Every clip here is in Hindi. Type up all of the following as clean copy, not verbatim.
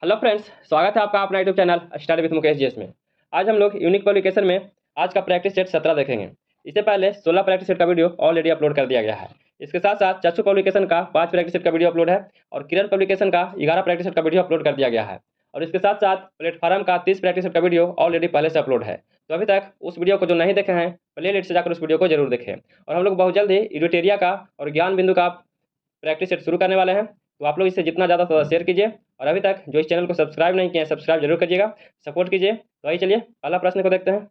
हेलो फ्रेंड्स, स्वागत है आपका अपना YouTube channel study with Mukesh GS में। आज हम लोग यूनिक पब्लिकेशन में आज का प्रैक्टिस सेट 17 देखेंगे। इससे पहले 16 प्रैक्टिस सेट का वीडियो ऑलरेडी अपलोड कर दिया गया है। इसके साथ साथ चक्षु पब्लिकेशन का 5 प्रैक्टिस सेट का वीडियो अपलोड है और किरण पब्लिकेशन का 11 प्रैक्टिस सेट का वीडियो अपलोड कर दिया गया है। और इसके साथ साथ प्लेटफॉर्म का 30 प्रैक्टिस सेट का वीडियो ऑलरेडी पहले से अपलोड है। तो अभी तक उस वीडियो को जो नहीं देखे हैं, प्ले लिस्ट से जाकर उस वीडियो को जरूर देखें। और हम लोग बहुत जल्द ही इडिटेरिया का और ज्ञान बिंदु का प्रैक्टिस सेट शुरू करने वाले हैं। तो आप लोग इसे जितना ज़्यादा शेयर कीजिए और अभी तक जो इस चैनल को सब्सक्राइब नहीं किए हैं सब्सक्राइब जरूर करिएगा, सपोर्ट कीजिए। तो आइए चलिए पहला प्रश्न को देखते हैं।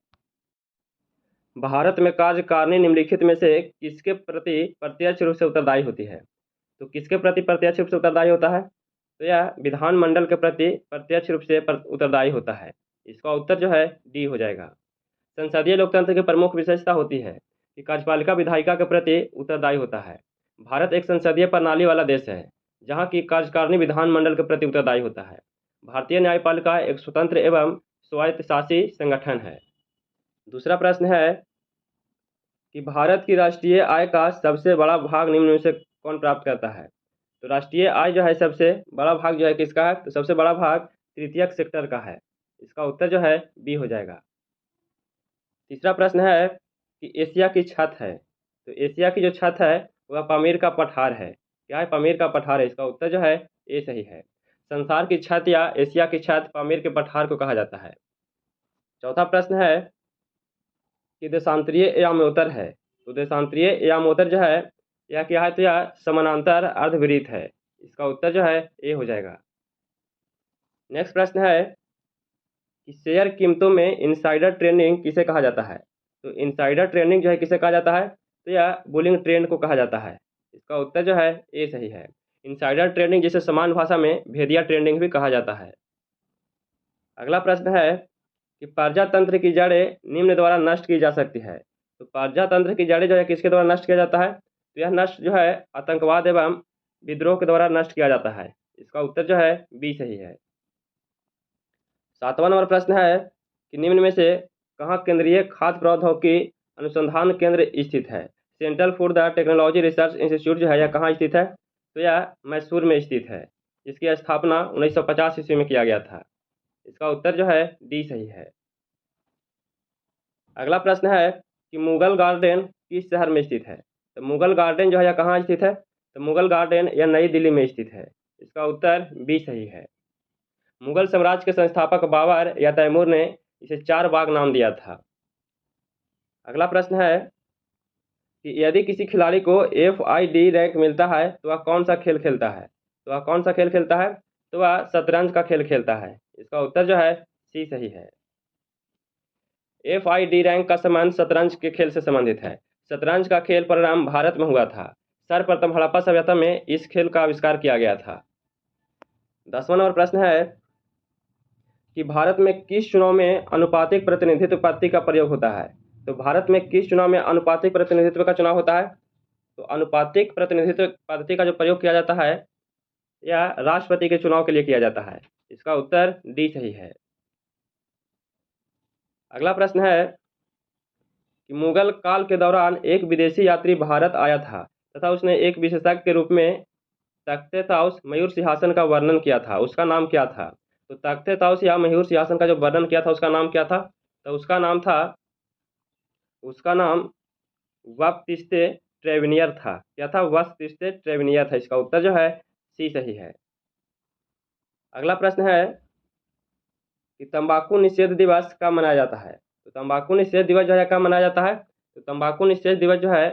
भारत में कार्यकारिणी निम्नलिखित में से किसके प्रति प्रत्यक्ष रूप से उत्तरदायी होती है? तो किसके प्रति प्रत्यक्ष रूप से उत्तरदायी होता है? तो यह विधानमंडल के प्रति प्रत्यक्ष रूप से उत्तरदायी होता है। इसका उत्तर जो है डी हो जाएगा। संसदीय लोकतंत्र की प्रमुख विशेषता होती है कि कार्यपालिका विधायिका के प्रति उत्तरदायी होता है। भारत एक संसदीय प्रणाली वाला देश है जहाँ की कार्यकारिणी विधानमंडल के प्रति उत्तरदायी होता है। भारतीय न्यायपालिका एक स्वतंत्र एवं स्वायत्तशासी संगठन है। दूसरा प्रश्न है कि भारत की राष्ट्रीय आय का सबसे बड़ा भाग निम्न में से कौन प्राप्त करता है? तो राष्ट्रीय आय जो है सबसे बड़ा भाग जो है किसका है? तो सबसे बड़ा भाग तृतीयक सेक्टर का है। इसका उत्तर जो है बी हो जाएगा। तीसरा प्रश्न है कि एशिया की छत है, तो एशिया की जो छत है वह पामीर का पठार है। क्या है? पामीर का पठार है। इसका उत्तर जो है ए सही है। संसार की छत या एशिया की छत पामीर के पठार को कहा जाता है। चौथा प्रश्न है कि देशांतरीय यामोत्तर है, तो देशांतरीय यामोत्तर जो है यह क्या है? तो यह समानांतर अर्धवृत्त है। इसका उत्तर जो है ए हो जाएगा। नेक्स्ट प्रश्न है कि शेयर कीमतों में इनसाइडर ट्रेडिंग किसे कहा जाता है? तो इनसाइडर ट्रेडिंग जो है किसे कहा जाता है? तो यह बुलिंग ट्रेंड को कहा जाता है। इसका उत्तर जो है ए सही है। इनसाइडर ट्रेडिंग जिसे समान भाषा में भेदिया ट्रेडिंग भी कहा जाता है। अगला प्रश्न है कि प्रजातंत्र की जड़ें निम्न द्वारा नष्ट की जा सकती है। तो प्रजातंत्र की जड़ें जो है किसके द्वारा नष्ट किया जाता है? तो यह नष्ट जो है आतंकवाद एवं विद्रोह के द्वारा नष्ट किया जाता है। इसका उत्तर जो है बी सही है। 7वां नंबर प्रश्न है कि निम्न में से कहाँ केंद्रीय खाद्य प्रौद्योगिकी अनुसंधान केंद्र स्थित है? Central food technology research institute जो है यह कहाँ स्थित है? तो यह मैसूर में स्थित है। इसकी स्थापना 1950 ईस्वी में किया गया था। इसका उत्तर जो है डी सही है। अगला प्रश्न है कि मुगल गार्डन किस शहर में स्थित है? तो मुगल गार्डन जो है यह कहाँ स्थित है? तो मुगल गार्डन यह नई दिल्ली में स्थित है। इसका उत्तर बी सही है। मुगल साम्राज्य के संस्थापक बाबर या तैमूर ने इसे 4 बाग नाम दिया था। अगला प्रश्न है कि यदि किसी खिलाड़ी को FID रैंक मिलता है तो वह कौन सा खेल खेलता है? तो वह कौन सा खेल खेलता है? तो वह शतरंज का खेल खेलता है। इसका उत्तर जो है सी सही है। FID रैंक का संबंध शतरंज के खेल से संबंधित है। शतरंज का खेल प्रारंभ भारत में हुआ था। सर्वप्रथम हड़प्पा सभ्यता में इस खेल का आविष्कार किया गया था। 10वां नंबर प्रश्न है कि भारत में किस चुनाव में अनुपातिक प्रतिनिधित्व पद्धति का प्रयोग होता है? तो भारत में किस चुनाव में अनुपातिक प्रतिनिधित्व का चुनाव होता है? तो अनुपातिक प्रतिनिधित्व पद्धति का जो प्रयोग किया जाता है यह राष्ट्रपति के चुनाव के लिए किया जाता है। इसका उत्तर डी सही है। अगला प्रश्न है कि मुगल काल के दौरान एक विदेशी यात्री भारत आया था तथा उसने एक विशेषज्ञ के रूप में तख्ते ताउस मयूर सिंहासन का वर्णन किया था। उसका नाम क्या था? तो तख्ते ताउस या मयूर सिंहासन का जो वर्णन किया था उसका नाम क्या था? तो उसका नाम वप्तिस्ते ट्रेवेनियर था। क्या था? वप्तिस्ते ट्रेवेनियर था। इसका उत्तर जो है सी सही है। अगला प्रश्न है कि तंबाकू निषेध दिवस कब मनाया जाता है? तो तंबाकू निषेध दिवस जो है कब मनाया जाता है? तो तंबाकू निषेध दिवस जो है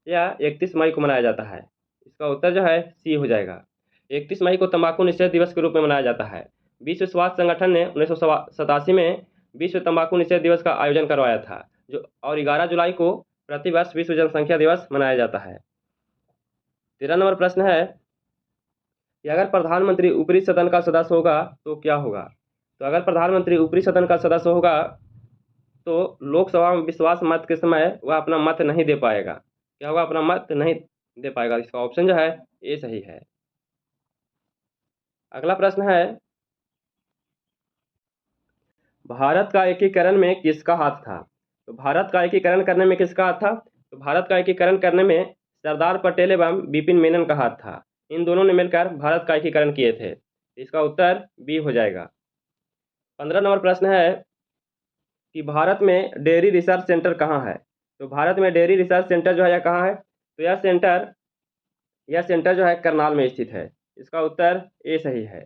यह 31 मई को मनाया जाता है। इसका उत्तर जो है सी हो जाएगा। 31 मई को तंबाकू निषेध दिवस के रूप में मनाया जाता है। विश्व स्वास्थ्य संगठन ने 1987 में विश्व तंबाकू निषेध दिवस का आयोजन करवाया था और 11 जुलाई को प्रतिवर्ष विश्व जनसंख्या दिवस मनाया जाता है। 13 नंबर प्रश्न है कि अगर प्रधानमंत्री ऊपरी सदन का सदस्य होगा तो क्या होगा? तो अगर प्रधानमंत्री ऊपरी सदन का सदस्य होगा तो लोकसभा में विश्वास मत के समय वह अपना मत नहीं दे पाएगा। क्या होगा? अपना मत नहीं दे पाएगा। इसका ऑप्शन जो है ए सही है। अगला प्रश्न है भारत का एकीकरण में किसका हाथ था? तो भारत का एकीकरण करने में किसका हाथ था? तो भारत का एकीकरण करने में सरदार पटेल एवं विपिन मेनन का हाथ था। इन दोनों ने मिलकर भारत का एकीकरण किए थे। इसका उत्तर बी हो जाएगा। 15 नंबर प्रश्न है कि भारत में डेयरी रिसर्च सेंटर कहाँ है। तो भारत में डेयरी रिसर्च सेंटर जो है यह कहाँ है, तो यह सेंटर जो है करनाल में स्थित है। इसका उत्तर ए सही है।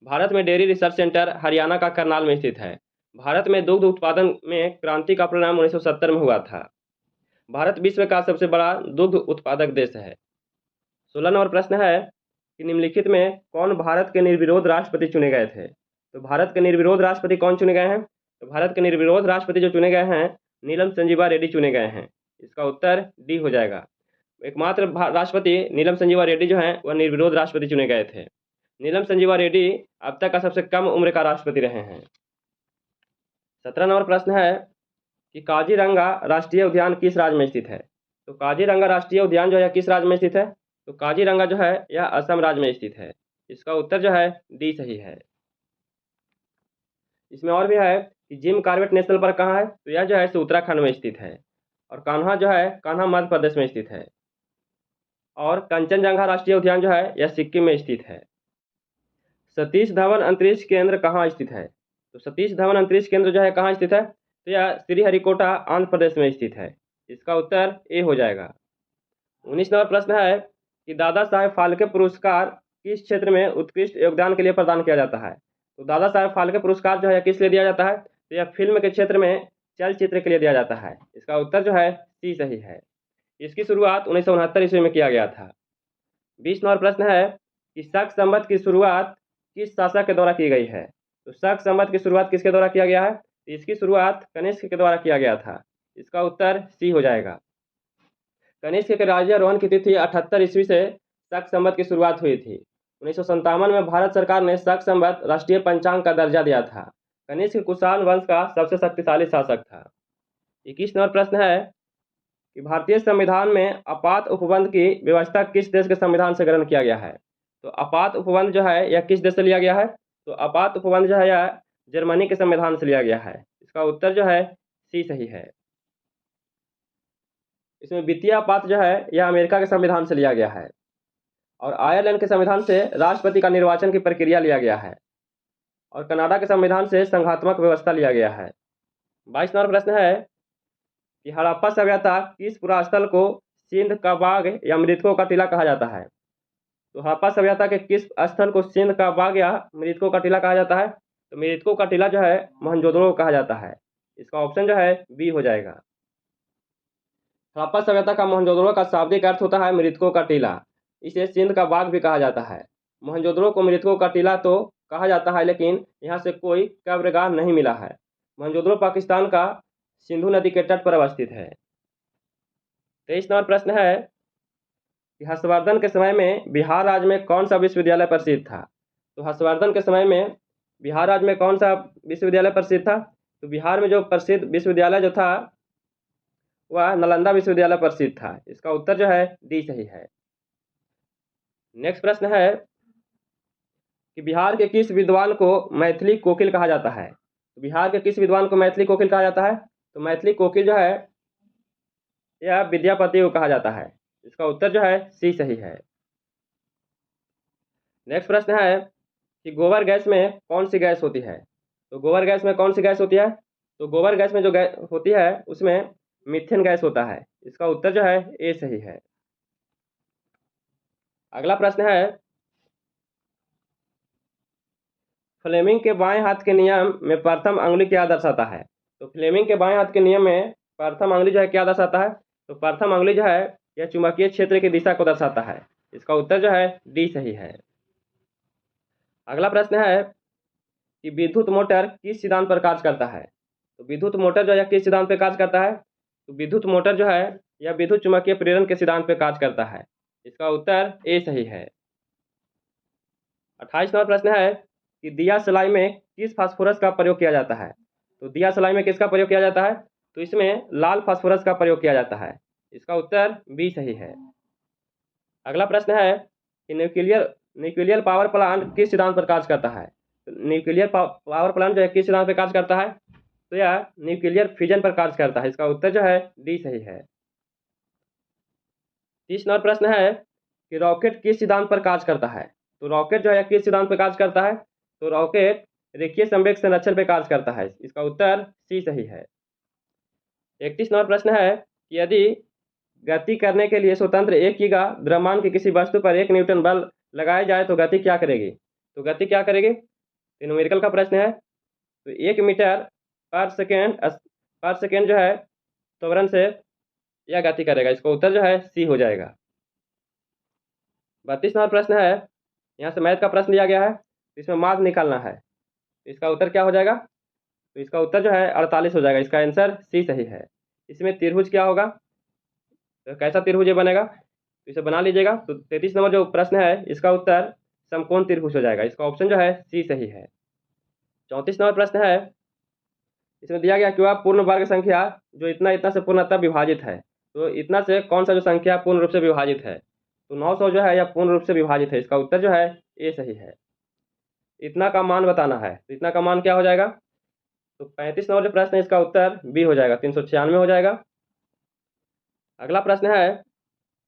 भारत में डेयरी रिसर्च सेंटर हरियाणा का करनाल में स्थित है। भारत में दुग्ध उत्पादन में क्रांति का परिणाम 1970 में हुआ था। भारत विश्व का सबसे बड़ा दुग्ध उत्पादक देश है। 16 नंबर प्रश्न है कि निम्नलिखित में कौन भारत के निर्विरोध राष्ट्रपति चुने गए थे। तो भारत के निर्विरोध राष्ट्रपति कौन चुने गए हैं, तो भारत के निर्विरोध राष्ट्रपति जो चुने गए हैं नीलम संजीवा रेड्डी चुने गए हैं। इसका उत्तर डी हो जाएगा। एकमात्र राष्ट्रपति नीलम संजीवा रेड्डी जो हैं वह निर्विरोध राष्ट्रपति चुने गए थे। नीलम संजीवा रेड्डी अब तक का सबसे कम उम्र का राष्ट्रपति रहे हैं। 17 नंबर प्रश्न है कि काजीरंगा राष्ट्रीय उद्यान किस राज्य में स्थित है। तो काजीरंगा राष्ट्रीय उद्यान जो है किस राज्य में स्थित है, तो काजीरंगा जो है यह असम राज्य में स्थित है। इसका उत्तर जो है डी सही है। इसमें और भी है कि जिम कॉर्बेट नेशनल पार्क कहाँ है, तो यह जो है उत्तराखंड में स्थित है। और कान्हा जो है कान्हा मध्य प्रदेश में स्थित है। और कंचनजंगा राष्ट्रीय उद्यान जो है यह सिक्किम में स्थित है। सतीश धवन अंतरिक्ष केंद्र कहाँ स्थित है। तो सतीश धवन अंतरिक्ष केंद्र जो है कहाँ स्थित है, तो यह श्रीहरिकोटा आंध्र प्रदेश में स्थित है। इसका उत्तर ए हो जाएगा। 19 नंबर प्रश्न है कि दादा साहेब फाल्के पुरस्कार किस क्षेत्र में उत्कृष्ट योगदान के लिए प्रदान किया जाता है। तो दादा साहेब फाल्के पुरस्कार जो है किस लिए दिया जाता है, तो यह फिल्म के क्षेत्र में चलचित्र के लिए दिया जाता है। इसका उत्तर जो है सी सही है। इसकी शुरुआत 1969 ईस्वी में किया गया था। 20 नंबर प्रश्न है कि शक संवत की शुरुआत किस शासक के द्वारा की गई है। तो शक संवत की शुरुआत किसके द्वारा किया गया है, तो इसकी शुरुआत कनिष्क के द्वारा किया गया था। इसका उत्तर सी हो जाएगा। कनिष्क के राज्यारोहण की तिथि 78 ईस्वी से शक संवत की शुरुआत हुई थी। 1957 में भारत सरकार ने शक संवत राष्ट्रीय पंचांग का दर्जा दिया था। कनिष्क कुषाण वंश का सबसे शक्तिशाली शासक था। 21 नंबर प्रश्न है कि भारतीय संविधान में आपात उपबंध की व्यवस्था किस देश के संविधान से ग्रहण किया गया है। तो आपात उपबंध जो है यह किस देश से लिया गया है, तो आपात उपबंध जो है यह जर्मनी के संविधान से लिया गया है। इसका उत्तर जो है सी सही है। इसमें वित्तीय आपात जो है यह अमेरिका के संविधान से लिया गया है। और आयरलैंड के संविधान से राष्ट्रपति का निर्वाचन की प्रक्रिया लिया गया है। और कनाडा के संविधान से संघात्मक व्यवस्था लिया गया है। 22 नंबर प्रश्न है कि हड़प्पा सभ्यता किस पुरास्थल को सिंध का बाग या मृतकों का टीला कहा जाता है। तो हड़प्पा सभ्यता के किस स्थल को सिंध का बाग या मृतकों का टीला कहा जाता है, तो मृतकों का टीला जो है मोहनजोदड़ो कहा जाता है। इसका ऑप्शन जो है बी हो जाएगा। हड़प्पा सभ्यता का मोहनजोदड़ो का शाब्दिक अर्थ होता है मृतकों का टीला। इसे सिंध का बाग भी कहा जाता है। मोहनजोदड़ो को मृतकों का टीला तो कहा जाता है, लेकिन यहाँ से कोई कब्रगाह नहीं मिला है। मोहनजोदड़ो पाकिस्तान का सिंधु नदी के तट पर अवस्थित है। 23 नंबर प्रश्न है कि हर्षवर्धन के समय में बिहार राज्य में कौन सा विश्वविद्यालय प्रसिद्ध था। तो हर्षवर्धन के समय में बिहार राज्य में कौन सा विश्वविद्यालय प्रसिद्ध था, तो बिहार में जो प्रसिद्ध विश्वविद्यालय जो था वह नालंदा विश्वविद्यालय प्रसिद्ध था। इसका उत्तर जो है डी सही है। नेक्स्ट प्रश्न है कि बिहार के किस विद्वान को मैथिली कोकिल कहा जाता है। तो बिहार के किस विद्वान को मैथिली कोकिल कहा जाता है, तो मैथिली कोकिल जो है यह विद्यापति को कहा जाता है। इसका उत्तर जो है सी सही है। नेक्स्ट प्रश्न है कि गोबर गैस में कौन सी गैस होती है। तो गोबर गैस में कौन सी गैस होती है, तो गोबर गैस में जो गैस होती है उसमें मीथेन गैस होता है। इसका उत्तर जो है ए सही है। अगला प्रश्न है फ्लेमिंग के बाएं हाथ के नियम में प्रथम अंगुली क्या दर्शाता है। तो फ्लेमिंग के बाएं हाथ के नियम में प्रथम अंगुली जो है क्या दर्शाता है, तो प्रथम अंगुली जो है यह चुंबकीय क्षेत्र की दिशा को दर्शाता है। इसका उत्तर जो है डी सही है। अगला प्रश्न है कि विद्युत मोटर किस सिद्धांत पर कार्य करता है। तो विद्युत मोटर जो है किस सिद्धांत पर कार्य करता है, तो विद्युत मोटर जो है यह विद्युत चुंबकीय प्रेरण के सिद्धांत पर कार्य करता है। इसका उत्तर ए सही है। 28 नंबर प्रश्न है कि दिया सलाई में किस फास्फोरस का प्रयोग किया जाता है। तो दिया सलाई में किसका प्रयोग किया जाता है, तो इसमें लाल फास्फोरस का प्रयोग किया जाता है। इसका उत्तर बी सही है। अगला प्रश्न है कि न्यूक्लियर पावर प्लांट किस सिद्धांत पर कार्य करता है। तो न्यूक्लियर पावर प्लांट जो है किस सिद्धांत पर कार्य करता है, तो यह न्यूक्लियर फिजन पर कार्य करता है। इसका उत्तर जो है डी सही है। 30 नंबर प्रश्न है कि रॉकेट किस सिद्धांत पर कार्य करता है। तो रॉकेट जो है किस सिद्धांत पर कार्य करता है? तो रॉकेट रेखीय संवेग संरक्षण पर कार्य करता है। इसका उत्तर सी सही है। 31 नंबर प्रश्न है कि यदि गति करने के लिए स्वतंत्र एक गीगा द्रव्यमान की किसी वस्तु पर 1 न्यूटन बल लगाया जाए तो गति क्या करेगी? तो गति क्या करेगी? तो न्यूमेरिकल का प्रश्न है। तो 1 मीटर पर सेकेंड जो है त्वरण से यह गति करेगा। इसका उत्तर जो है सी हो जाएगा। 32 नंबर प्रश्न है, यहाँ से मैथ का प्रश्न लिया गया है, इसमें मास निकालना है। इसका उत्तर क्या हो जाएगा? तो इसका उत्तर जो है 48 हो जाएगा। इसका आंसर सी सही है। इसमें त्रिभुज क्या होगा? तो कैसा त्रिभुज ये बनेगा? तो इसे बना लीजिएगा। तो 33 नंबर जो प्रश्न है इसका उत्तर समकोण त्रिभुज हो जाएगा। इसका ऑप्शन जो है सी सही है। 34 नंबर प्रश्न है, इसमें दिया गया कि वह पूर्ण वर्ग संख्या जो इतना इतना से पूर्णतः विभाजित है, तो इतना से कौन सा जो संख्या पूर्ण रूप से विभाजित है? तो 900 जो है यह पूर्ण रूप से विभाजित है। इसका उत्तर जो है ए सही है। इतना का मान बताना है, तो इतना का मान क्या हो जाएगा? तो 35 नंबर जो प्रश्न है इसका उत्तर बी हो जाएगा, 396 हो जाएगा। अगला प्रश्न है,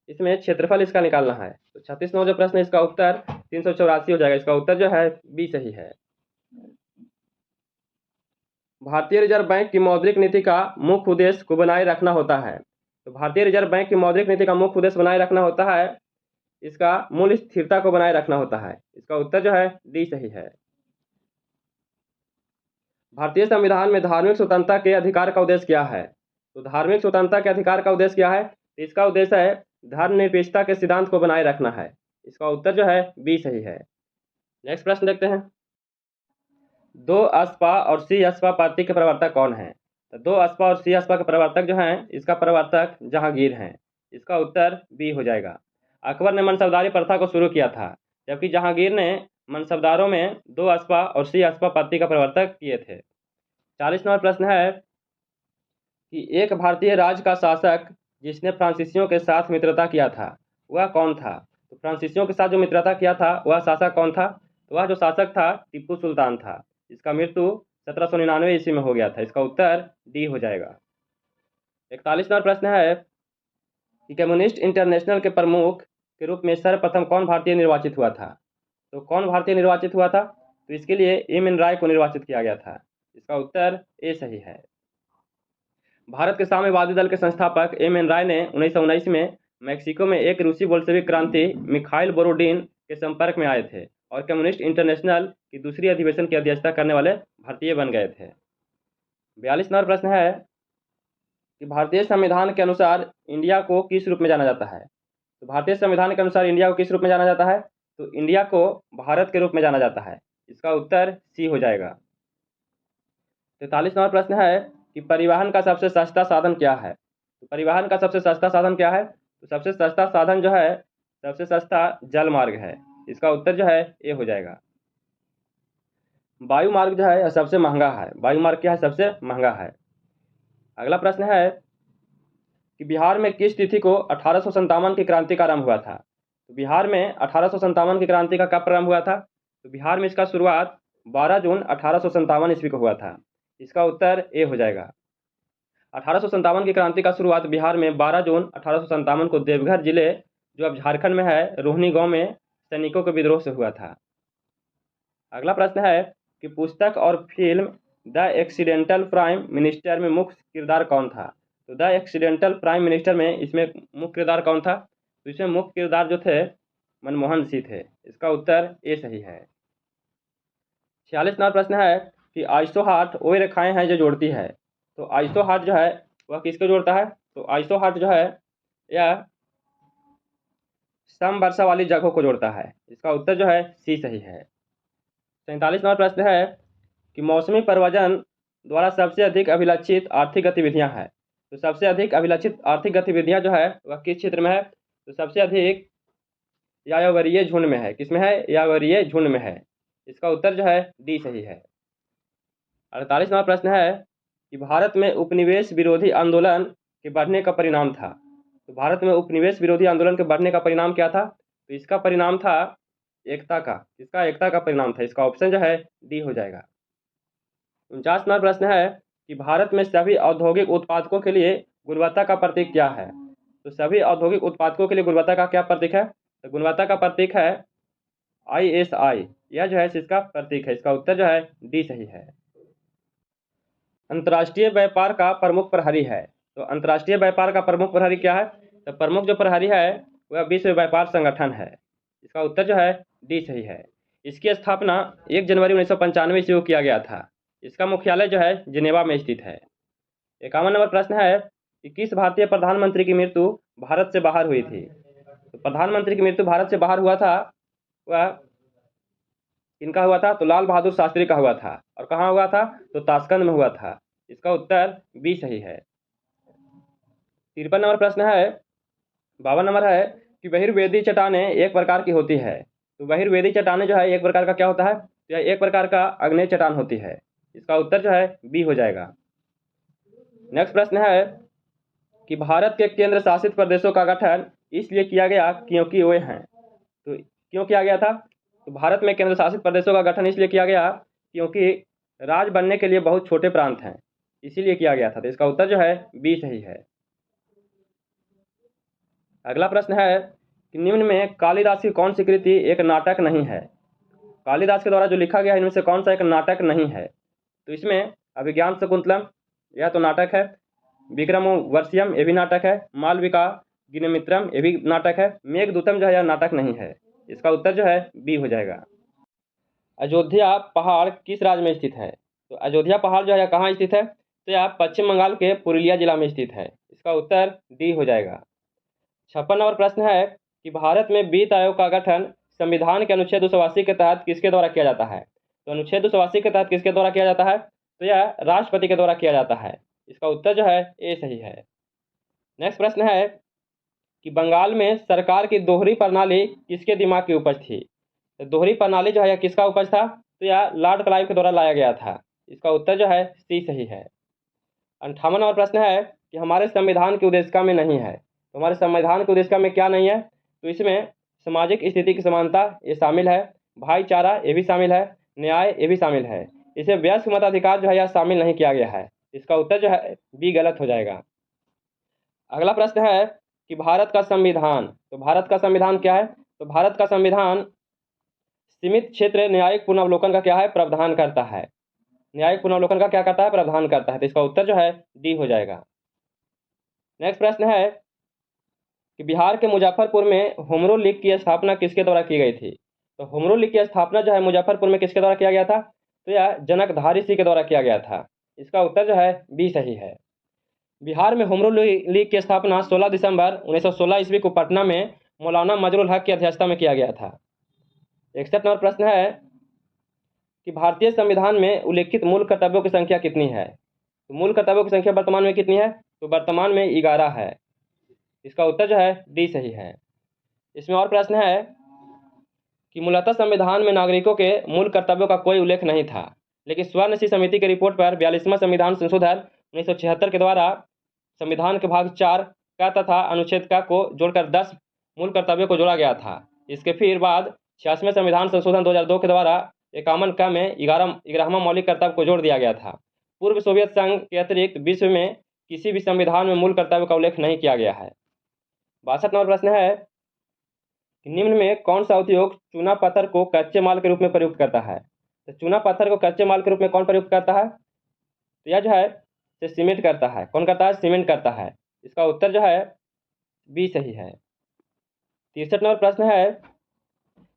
इसमें क्षेत्रफल इसका निकालना है। तो 36 नंबर जो प्रश्न है इसका उत्तर 384 हो जाएगा। इसका उत्तर जो है बी सही है। भारतीय रिजर्व बैंक की मौद्रिक नीति का मुख्य उद्देश्य को बनाए रखना होता है। तो भारतीय रिजर्व बैंक की मौद्रिक नीति का मुख्य उद्देश्य बनाए रखना होता है, इसका मूल्य स्थिरता को बनाए रखना होता है। इसका उत्तर जो है डी सही है। भारतीय संविधान में धार्मिक स्वतंत्रता के अधिकार का उद्देश्य क्या है? तो धार्मिक स्वतंत्रता के अधिकार का उद्देश्य क्या है? तो इसका उद्देश्य है धर्मनिरपेक्षता के सिद्धांत को बनाए रखना है। इसका उत्तर जो है बी सही है। नेक्स्ट प्रश्न देखते हैं, दो अस्पा और सी अस्पा पद्धति के प्रवर्तक कौन है? तो दो अस्पा और सी अस्पा के प्रवर्तक जो हैं, इसका प्रवर्तक जहांगीर हैं। इसका उत्तर बी हो जाएगा। अकबर ने मनसबदारी प्रथा को शुरू किया था, जबकि जहांगीर ने मनसबदारों में दो अस्पा और सी अस्पा पद्धति का प्रवर्तक किए थे। 40 नंबर प्रश्न है कि एक भारतीय राज्य का शासक जिसने फ्रांसीसियों के साथ मित्रता किया था वह कौन था? तो फ्रांसीसियों के साथ जो मित्रता किया था वह शासक कौन था? तो वह जो शासक था टीपू सुल्तान था। इसका मृत्यु 1799 ईस्वी में हो गया था। इसका उत्तर डी हो जाएगा। 41 नंबर प्रश्न है कि कम्युनिस्ट इंटरनेशनल के प्रमुख के रूप में सर्वप्रथम कौन भारतीय निर्वाचित हुआ था? तो कौन भारतीय निर्वाचित हुआ था? तो इसके लिए एम एन राय को निर्वाचित किया गया था। इसका उत्तर ए सही है। भारत के साम्यवादी दल के संस्थापक एम एन राय ने 1919 में मैक्सिको में एक रूसी बोल्शेविक क्रांति मिखाइल बोरोडिन के संपर्क में आए थे और कम्युनिस्ट इंटरनेशनल की दूसरी अधिवेशन की अध्यक्षता करने वाले भारतीय बन गए थे। 42 नंबर प्रश्न है कि भारतीय संविधान के अनुसार इंडिया को किस रूप में जाना जाता है? तो भारतीय संविधान के अनुसार इंडिया को किस रूप में जाना जाता है? तो इंडिया को भारत के रूप में जाना जाता है। इसका उत्तर सी हो जाएगा। 43 नंबर प्रश्न है कि परिवहन का सबसे सस्ता साधन क्या है? तो परिवहन का सबसे सस्ता साधन क्या है? तो सबसे सस्ता साधन जो है, सबसे सस्ता जल मार्ग है। इसका उत्तर जो है ए हो जाएगा। वायु मार्ग जो है सबसे महंगा है। वायु मार्ग क्या है? सबसे महंगा है। अगला प्रश्न है कि बिहार में किस तिथि को 1857 की क्रांति का आरंभ हुआ था? तो बिहार में 1857 की क्रांति का कब प्रारंभ हुआ था? तो बिहार में इसका शुरुआत 12 जून 1857 ईस्वी को हुआ था। इसका उत्तर ए हो जाएगा। 1857 की क्रांति का शुरुआत बिहार में 12 जून 1857 को देवघर जिले जो अब झारखंड में है रोहिणी गांव में सैनिकों के विद्रोह से हुआ था। अगला प्रश्न है कि पुस्तक और film the accidental prime minister में मुख्य किरदार कौन था? तो द एक्सीडेंटल प्राइम मिनिस्टर में इसमें मुख्य किरदार कौन था? तो इसमें मुख्य किरदार जो थे मनमोहन सिंह थे। इसका उत्तर ए सही है। 46 नंबर प्रश्न है कि आइसोहार्ट वे रेखाएं हैं जो जोड़ती है। तो आइसोहार्ट जो है वह किसको जोड़ता है? तो आइसोहार्ट जो है यह समवर्षा वाली जगहों को जोड़ता है। इसका उत्तर जो है सी सही है। 47 नंबर प्रश्न है कि मौसमी प्रवचन द्वारा सबसे अधिक अभिलक्षित आर्थिक गतिविधियां हैं। तो सबसे अधिक अभिलक्षित आर्थिक गतिविधियां जो है वह किस क्षेत्र में है? तो सबसे अधिक यायावरीय झुंड में है। किसमें है? यायावरीय झुंड में है। इसका उत्तर जो है डी सही है। 48 नंबर प्रश्न है कि भारत में उपनिवेश विरोधी आंदोलन के बढ़ने का परिणाम था। तो भारत में उपनिवेश विरोधी आंदोलन के बढ़ने का परिणाम क्या था? तो इसका परिणाम था एकता का। इसका एकता का परिणाम था। इसका ऑप्शन जो है डी हो जाएगा। 49 नंबर प्रश्न है कि भारत में सभी औद्योगिक उत्पादकों के लिए गुणवत्ता का प्रतीक क्या है? तो सभी औद्योगिक उत्पादकों के लिए गुणवत्ता का क्या प्रतीक है? तो गुणवत्ता का प्रतीक है ISI, यह जो है इसका प्रतीक है। इसका उत्तर जो है डी सही है। अंतर्राष्ट्रीय व्यापार का प्रमुख प्रहरी है। तो अंतर्राष्ट्रीय व्यापार का प्रमुख प्रहरी क्या है? तो प्रमुख जो प्रहरी है वह विश्व व्यापार संगठन है। इसका उत्तर जो है डी सही है। इसकी स्थापना 1 जनवरी 1995 ईस्वी को किया गया था। इसका मुख्यालय जो है जिनेवा में स्थित है। 51 नंबर प्रश्न है कि किस भारतीय प्रधानमंत्री की मृत्यु भारत से बाहर हुई थी? तो प्रधानमंत्री की मृत्यु भारत से बाहर हुआ था, वह किनका हुआ था? तो लाल बहादुर शास्त्री का हुआ था। और कहाँ हुआ था? तो ताशकंद में हुआ था। इसका उत्तर बी सही है। 53 नंबर प्रश्न है, 52 नंबर है कि बहिर्वेदी चट्टानें एक प्रकार की होती है। तो बहिर्वेदी चट्टानें जो है एक प्रकार का क्या होता है? तो यह एक प्रकार का आग्नेय चट्टान होती है। इसका उत्तर जो है बी हो जाएगा। नेक्स्ट प्रश्न है कि भारत के केंद्र शासित प्रदेशों का गठन इसलिए किया गया क्योंकि वे हैं। तो क्यों किया गया था? तो भारत में केंद्र शासित प्रदेशों का गठन इसलिए किया गया क्योंकि राज्य बनने के लिए बहुत छोटे प्रांत हैं, इसीलिए किया गया था। तो इसका उत्तर जो है बी सही है। अगला प्रश्न है कि निम्न में कालिदास की कौन सी कृति एक नाटक नहीं है? कालिदास के द्वारा जो लिखा गया है इनमें से कौन सा एक नाटक नहीं है? तो इसमें अभिज्ञान शकुंतलम, यह तो नाटक है। विक्रमोर्वशीयम, ये भी नाटक है। मालविका गिनमित्रम, ये भी नाटक है। मेघदूतम जो है यह नाटक नहीं है। इसका उत्तर जो है बी हो जाएगा। अयोध्या पहाड़ किस राज्य में स्थित है? तो अयोध्या पहाड़ जो है कहाँ स्थित है? तो यह पश्चिम बंगाल के पुरुलिया जिला में स्थित है। इसका उत्तर डी हो जाएगा। 56 नंबर प्रश्न है कि भारत में वित्त आयोग का गठन संविधान के अनुच्छेद 280 के तहत किसके द्वारा किया जाता है? तो अनुच्छेद 280 के तहत किसके द्वारा किया जाता है? तो यह राष्ट्रपति के द्वारा किया जाता है। इसका उत्तर जो है ए सही है। नेक्स्ट प्रश्न है कि बंगाल में सरकार की दोहरी प्रणाली किसके दिमाग की उपज थी? तो दोहरी प्रणाली जो है किसका उपज था? तो यह लॉर्ड क्लाइव के द्वारा लाया गया था। इसका उत्तर जो है सी सही है। 58 नंबर प्रश्न है कि हमारे संविधान की उद्देशिका में नहीं है। तो हमारे संविधान की उद्देशिका में क्या नहीं है? तो इसमें सामाजिक स्थिति की समानता ये शामिल है, भाईचारा ये भी शामिल है, न्याय ये भी शामिल है। इसे वयस्क मताधिकार जो है यह शामिल नहीं किया गया है। इसका उत्तर जो है बी गलत हो जाएगा। अगला प्रश्न है कि भारत का संविधान, तो भारत का संविधान क्या है? तो भारत का संविधान सीमित क्षेत्र न्यायिक पुनर्वलोकन का क्या है? प्रावधान करता है। न्यायिक पुनर्वलोकन का क्या करता है? प्रावधान करता है। तो इसका उत्तर जो है डी हो जाएगा। नेक्स्ट प्रश्न है कि बिहार के मुजफ्फरपुर में होमरू लीग की स्थापना किसके द्वारा की गई थी? तो होमरू लीग की स्थापना जो है मुजफ्फरपुर में किसके द्वारा किया गया था? तो यह जनकधारी सिंह के द्वारा किया गया था। इसका उत्तर जो है बी सही है। बिहार में होमरू लीग की स्थापना 16 दिसंबर 1916 ईस्वी को पटना में मौलाना मजरुल हक की अध्यक्षता में किया गया था। 61 नंबर प्रश्न है कि भारतीय संविधान में उल्लेखित मूल कर्तव्यों की संख्या कितनी है? तो मूल कर्तव्यों की संख्या वर्तमान में कितनी है? तो वर्तमान में 11 है। इसका उत्तर जो है डी सही है। इसमें और प्रश्न है कि मूलतः संविधान में नागरिकों के मूल कर्तव्यों का कोई उल्लेख नहीं था, लेकिन स्वर्ण समिति की रिपोर्ट पर 42वां संविधान संशोधन 1976 के द्वारा संविधान के भाग 4 का तथा अनुच्छेद का को जोड़कर 10 मूल कर्तव्यों को जोड़ा गया था। इसके फिर बाद 86वें संविधान संशोधन 2002 के द्वारा 51 का में 11वां मौलिक कर्तव्य को जोड़ दिया गया था। पूर्व सोवियत संघ के अतिरिक्त विश्व में किसी भी संविधान में मूल कर्तव्य का उल्लेख नहीं किया गया है। 62 नंबर प्रश्न है निम्न में कौन सा उद्योग चूना पत्थर को कच्चे माल के रूप में प्रयुक्त करता है? तो चूना पत्थर को कच्चे माल के रूप में कौन प्रयुक्त करता है? तो यह जो है सीमेंट करता है। कौन करता है? सीमेंट करता है। इसका उत्तर जो है बी सही है। 63 नंबर प्रश्न है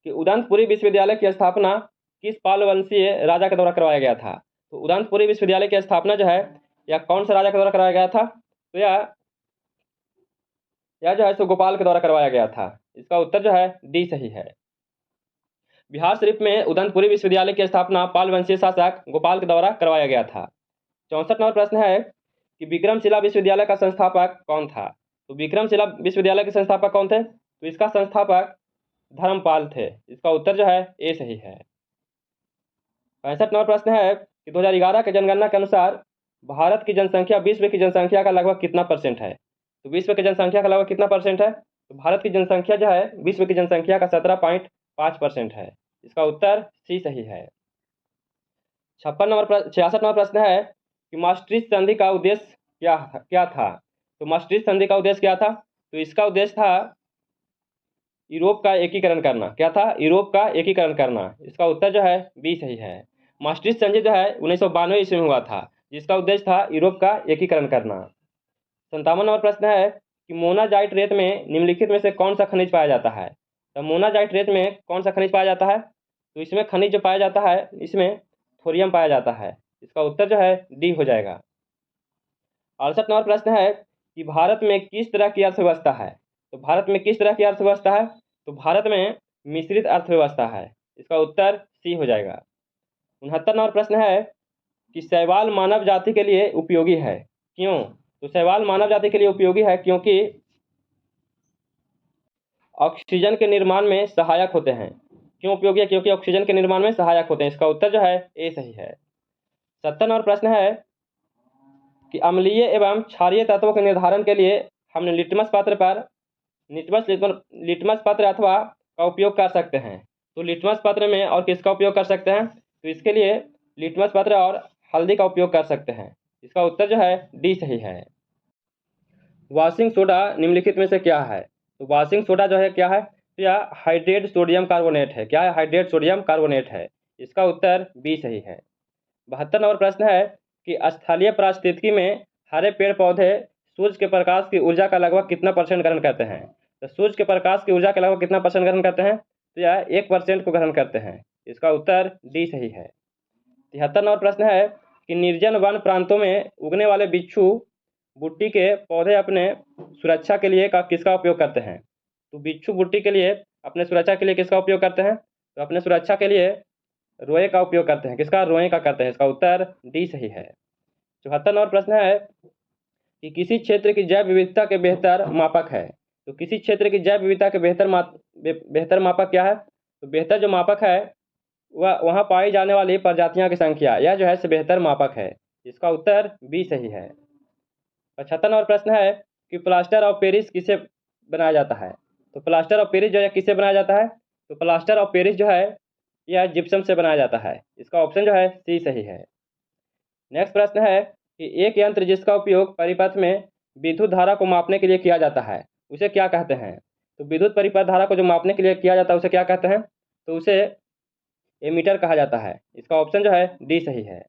कि उदंतपुरी विश्वविद्यालय की स्थापना किस पाल वंशीय राजा के द्वारा करवाया गया था? तो उदंतपुरी विश्वविद्यालय की स्थापना जो है यह कौन सा राजा के द्वारा करवाया गया था? तो यह जो है सो गोपाल के द्वारा करवाया गया था। इसका उत्तर जो है डी सही है। बिहार शरीफ में उदंतपुरी विश्वविद्यालय की स्थापना पाल वंशीय शासक गोपाल के द्वारा करवाया गया था। 64 नंबर प्रश्न है कि विक्रमशिला विश्वविद्यालय का संस्थापक कौन था? तो विक्रमशिला विश्वविद्यालय के संस्थापक कौन थे? तो इसका संस्थापक धर्मपाल थे। इसका उत्तर जो है ए सही है। 65 नंबर प्रश्न है कि 2011 के जनगणना के अनुसार भारत की जनसंख्या विश्व की जनसंख्या का लगभग कितना परसेंट है? तो विश्व की जनसंख्या का लगभग कितना परसेंट है? तो भारत की जनसंख्या जो है विश्व की जनसंख्या का 17.5% है। इसका उत्तर सी सही है। 66 नंबर प्रश्न है कि maastricht संधि का उद्देश्य क्या था? तो maastricht संधि का उद्देश्य क्या था? तो इसका उद्देश्य था यूरोप का एकीकरण करना। क्या था? यूरोप का एकीकरण करना। इसका उत्तर जो है बी सही है। maastricht संधि जो है 1992 ईस्वी में हुआ था, जिसका उद्देश्य था यूरोप का एकीकरण करना। 57 नंबर प्रश्न है कि मोनाजाइट रेत में निम्नलिखित में से कौन सा खनिज पाया जाता है? तो मोनाजाइट रेत में कौन सा खनिज पाया जाता है? तो इसमें खनिज जो पाया जाता है, इसमें थोरियम पाया जाता है। इसका उत्तर जो है डी हो जाएगा। 68 नंबर प्रश्न है कि भारत में किस तरह की अर्थव्यवस्था है? तो भारत में किस तरह की अर्थव्यवस्था है? तो भारत में मिश्रित अर्थव्यवस्था है। इसका उत्तर सी हो जाएगा। 69 नंबर प्रश्न है कि शैवाल मानव जाति के लिए उपयोगी है, क्यों? तो शैवाल मानव जाति के लिए उपयोगी है क्योंकि ऑक्सीजन के निर्माण में सहायक होते हैं। क्यों उपयोगी है? क्योंकि ऑक्सीजन के निर्माण में सहायक होते हैं। इसका उत्तर जो है ए सही है। 70 नंबर प्रश्न है कि अम्लीय एवं क्षारीय तत्वों के निर्धारण के लिए हमने लिटमस पत्र अथवा का उपयोग कर सकते हैं। तो लिटमस पत्र में और किसका उपयोग कर सकते हैं? तो इसके लिए लिटमस पत्र और हल्दी का उपयोग कर सकते हैं। इसका उत्तर जो है डी सही है। वॉशिंग सोडा निम्नलिखित में से क्या है? तो वॉशिंग सोडा जो है क्या है? तो यह हाइड्रेट सोडियम कार्बोनेट है। क्या है? हाइड्रेट सोडियम कार्बोनेट है। इसका उत्तर बी सही है। 72 नंबर प्रश्न है कि स्थलीय पारिस्थितिकी में हरे पेड़ पौधे सूर्य के प्रकाश की ऊर्जा का लगभग कितना % ग्रहण करते हैं? तो सूर्य के प्रकाश की ऊर्जा का लगभग कितना % ग्रहण करते हैं? तो यह 1% को ग्रहण करते हैं। इसका उत्तर डी सही है। 73 नंबर प्रश्न है कि निर्जन वन प्रांतों में उगने वाले बिच्छू बुट्टी के पौधे अपने सुरक्षा के लिए किसका उपयोग करते हैं? तो बिच्छू बुट्टी के लिए अपने सुरक्षा के लिए किसका उपयोग करते हैं? तो अपने सुरक्षा के लिए रोए का उपयोग करते हैं। किसका? रोए का करते हैं। इसका उत्तर डी सही है। 74 नंबर प्रश्न है कि किसी क्षेत्र की जैव विविधता के बेहतर मापक है। तो किसी क्षेत्र की जैव विविधता के बेहतर मापक क्या है? तो बेहतर जो मापक है वह वहाँ पाई जाने वाली प्रजातियों की संख्या, यह जो है से बेहतर मापक है। इसका उत्तर बी सही है। 75 नंबर प्रश्न है कि प्लास्टर ऑफ पेरिस किसे बनाया जाता है? तो प्लास्टर ऑफ पेरिस जो है किससे बनाया जाता है? तो प्लास्टर ऑफ पेरिस जो है यह जिप्सम से बनाया जाता है। इसका ऑप्शन जो है सी सही है। नेक्स्ट प्रश्न है कि एक यंत्र जिसका उपयोग परिपथ में विद्युत धारा को मापने के लिए किया जाता है, उसे क्या कहते हैं? तो विद्युत परिपथ धारा को जो मापने के लिए किया जाता है उसे क्या कहते हैं? तो उसे एमीटर कहा जाता है। इसका ऑप्शन जो है डी सही है।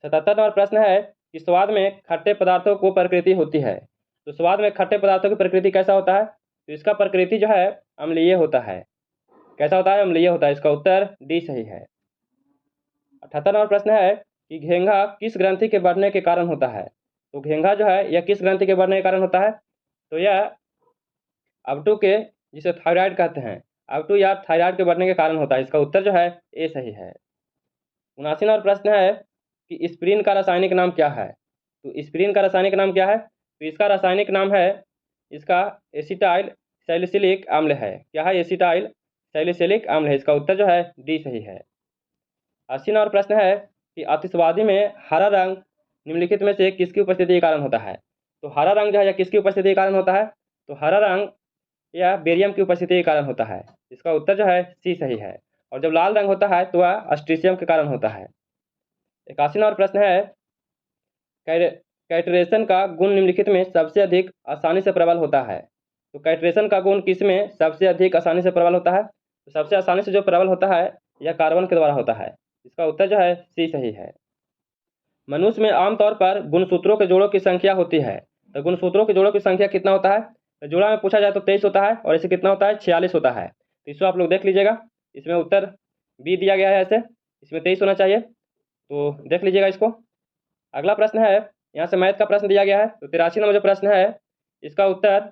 77 नंबर प्रश्न है कि स्वाद में खट्टे पदार्थों को प्रकृति होती है। तो स्वाद में खट्टे पदार्थों की प्रकृति कैसा होता है? तो इसका प्रकृति जो है अम्लीय होता है। कैसा होता है? अम्लीय होता है। इसका उत्तर डी सही है। 78 नंबर प्रश्न है कि घेंघा किस ग्रंथि के बढ़ने के कारण होता है? तो घेंघा जो है यह किस ग्रंथि के बढ़ने के कारण होता है? तो यह अवटु के, जिसे थायराइड कहते हैं, अवटु या थायराइड के बढ़ने के कारण होता है। इसका उत्तर जो है ए सही है। 79 नंबर प्रश्न है कि एस्पिरिन का रासायनिक नाम क्या है? तो एस्पिरिन का रासायनिक नाम क्या है? तो इसका रासायनिक नाम है, इसका एसिटाइल सैलिसिलिक अम्ल है। क्या है? एसिटाइल सैलिसिलिक अम्ल है। इसका उत्तर जो है डी सही है। 80 नंबर प्रश्न है कि आतिशबाजी में हरा रंग निम्नलिखित में से किसकी उपस्थिति के कारण होता है? तो हरा रंग जो है यह किसकी उपस्थिति के कारण होता है? तो हरा रंग यह बेरियम की उपस्थिति के कारण होता है। इसका उत्तर जो है सी सही है। और जब लाल रंग होता है तो वह अस्ट्रीशियम के कारण होता है। 81 नंबर प्रश्न है कैटरेशन का गुण निम्नलिखित में सबसे अधिक आसानी से प्रबल होता है। तो कैटरेशन का गुण किस में सबसे अधिक आसानी से प्रबल होता है? तो सबसे आसानी से जो प्रबल होता है यह कार्बन के द्वारा होता है। इसका उत्तर जो है सी सही है। मनुष्य में आमतौर पर गुणसूत्रों के जोड़ों की संख्या होती है। तो गुणसूत्रों के जोड़ों की संख्या कितना होता है? तो जोड़ा में पूछा जाए तो 23 होता है, और इसे कितना होता है? 46 होता है। तो इसको आप लोग देख लीजिएगा, इसमें उत्तर बी दिया गया है ऐसे, इसमें 23 होना चाहिए, तो देख लीजिएगा इसको। अगला प्रश्न है, यहाँ से मैथ का प्रश्न दिया गया है। तो 83 नंबर जो प्रश्न है इसका उत्तर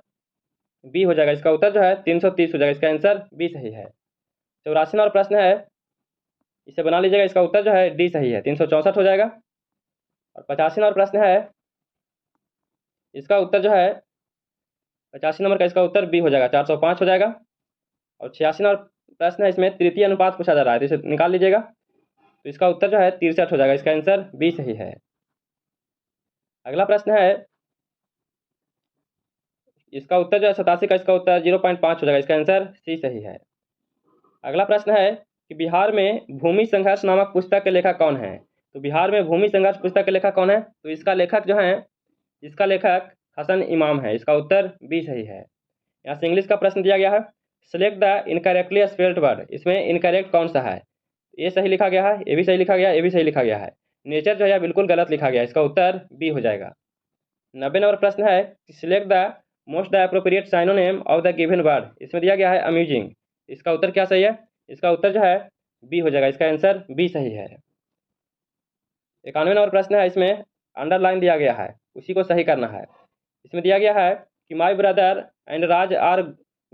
बी हो जाएगा। इसका उत्तर जो है 330 हो जाएगा। इसका आंसर बी सही है। 84 नंबर प्रश्न है, इसे बना लीजिएगा। इसका उत्तर जो है डी सही है, 364 हो जाएगा। और 85 नंबर प्रश्न है, इसका उत्तर जो है 85 नंबर का इसका उत्तर बी हो जाएगा, 405 हो जाएगा। और 86 नंबर प्रश्न है, इसमें तृतीय अनुपात पूछा जा रहा है, तो इसे निकाल लीजिएगा। तो इसका उत्तर जो है 63 हो जाएगा। इसका आंसर बी सही है। अगला प्रश्न है, इसका उत्तर जो है 87 का इसका उत्तर 0.5 हो जाएगा। इसका आंसर सी सही है। अगला प्रश्न है कि बिहार में भूमि संघर्ष नामक पुस्तक के लेखक कौन है? तो बिहार में भूमि संघर्ष पुस्तक के लेखक कौन है? तो इसका लेखक जो है, इसका लेखक हसन इमाम है। इसका उत्तर बी सही है। यहाँ से इंग्लिश का प्रश्न दिया गया है। Select the incorrectly spelled word, इसमें इनकरेक्ट कौन सा है? ये सही लिखा गया है, ये भी सही लिखा गया है, ये भी सही लिखा गया है। नेचर जो है बिल्कुल गलत लिखा गया है, इसका उत्तर बी हो जाएगा। 90 नंबर प्रश्न है select the most the appropriate synonym of the given word, इसमें दिया गया है अम्यूजिंग, इसका उत्तर क्या सही है? इसका उत्तर जो है बी हो जाएगा, इसका आंसर बी सही है। 91 नंबर प्रश्न है, इसमें अंडरलाइन दिया गया है, उसी को सही करना है। इसमें दिया गया है कि my brother and Raj are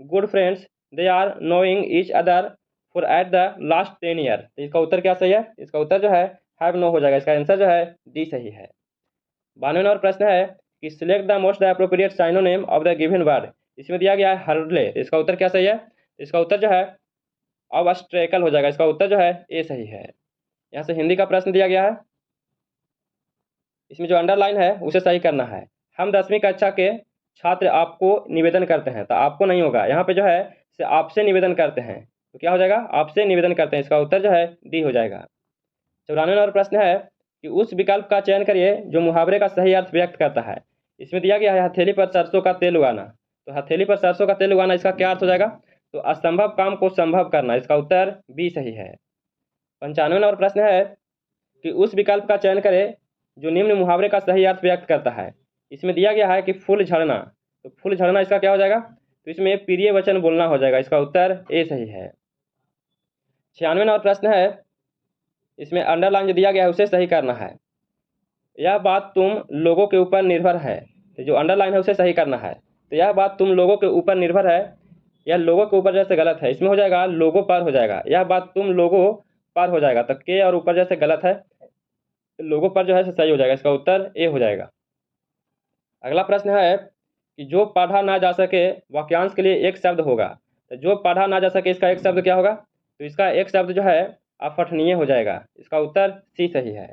good friends, they are knowing each other for at the last 10 year, तो इसका उत्तर क्या सही है? इसका उत्तर जो है हैव नो हो जाएगा, इसका आंसर जो है डी सही है। 92 नंबर प्रश्न है कि select the most the appropriate synonym of the given word, इसमें दिया गया है हर्डले, इसका उत्तर क्या सही है? इसका उत्तर जो है ऑब्स्ट्रेकल हो जाएगा, इसका उत्तर जो है ए सही है। यहाँ से हिंदी का प्रश्न दिया गया है, इसमें जो अंडरलाइन है उसे सही करना है। हम 10वीं कक्षा के छात्र आपको निवेदन करते हैं, तो आपको नहीं होगा, यहाँ पे जो है से आपसे निवेदन करते हैं, तो क्या हो जाएगा? आपसे निवेदन करते हैं, इसका उत्तर जो है डी हो जाएगा। 94 नंबर प्रश्न है कि उस विकल्प का चयन करिए जो मुहावरे का सही अर्थ व्यक्त करता है। इसमें दिया गया है हथेली पर सरसों का तेल उगाना, तो हथेली पर सरसों का तेल उगाना इसका क्या अर्थ हो जाएगा? तो असंभव काम को संभव करना, इसका उत्तर बी सही है। 95 नंबर प्रश्न है कि उस विकल्प का चयन करें जो निम्न मुहावरे का सही अर्थ व्यक्त करता है। इसमें दिया गया है कि फूल झड़ना, तो फूल झड़ना इसका क्या हो जाएगा? तो इसमें प्रिय वचन बोलना हो जाएगा, इसका उत्तर ए सही है। 96 नंबर प्रश्न है, इसमें अंडरलाइन जो दिया गया है उसे सही करना है। यह बात तुम लोगों के ऊपर निर्भर है, तो जो अंडरलाइन है उसे सही करना है। तो यह बात तुम लोगों के ऊपर निर्भर है, यह लोगों के ऊपर जैसे गलत है, इसमें हो जाएगा लोगों पर हो जाएगा, यह बात तुम लोगों पर हो जाएगा, तो के और ऊपर जैसे गलत है, तो लोगों पर जो है सही हो जाएगा, इसका उत्तर ए हो जाएगा। अगला प्रश्न है कि जो पढ़ा ना जा सके वाक्यांश के लिए एक शब्द होगा, तो जो पढ़ा ना जा सके इसका एक शब्द क्या होगा? तो इसका एक शब्द जो है अपठनीय हो जाएगा, इसका उत्तर सी सही है।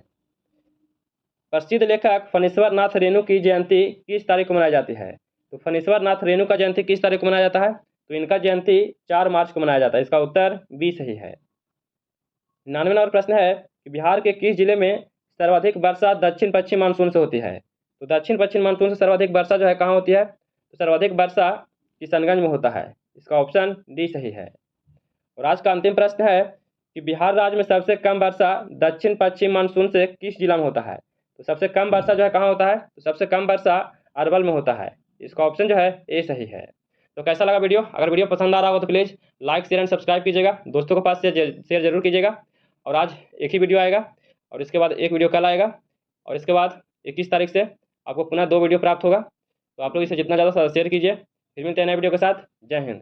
प्रसिद्ध लेखक फणीश्वर नाथ रेणु की जयंती किस तारीख को मनाई जाती है? तो फणीश्वर नाथ रेणु का जयंती किस तारीख को मनाया जाता है? तो इनका जयंती 4 मार्च को मनाया जाता है, इसका उत्तर बी सही है। 99 नंबर प्रश्न है कि बिहार के किस जिले में सर्वाधिक वर्षा दक्षिण पश्चिम मानसून से होती है? तो दक्षिण पश्चिम मानसून से सर्वाधिक वर्षा जो है कहाँ होती है? तो सर्वाधिक वर्षा किशनगंज में होता है, इसका ऑप्शन डी सही है। और आज का अंतिम प्रश्न है कि बिहार राज्य में सबसे कम वर्षा दक्षिण पश्चिम मानसून से किस जिला में होता है? तो सबसे कम वर्षा जो है कहाँ होता है? तो सबसे कम वर्षा अरवल में होता है, इसका ऑप्शन जो है ए सही है। तो कैसा लगा वीडियो? अगर वीडियो पसंद आ रहा हो तो please like share and subscribe कीजिएगा, दोस्तों के पास शेयर जरूर कीजिएगा। और आज एक ही वीडियो आएगा, और इसके बाद एक वीडियो कल आएगा, और इसके बाद 21 तारीख से आपको पुनः 2 वीडियो प्राप्त होगा। तो आप लोग इसे जितना ज़्यादा शेयर कीजिए। फिर मिलते हैं नए वीडियो के साथ। जय हिंद।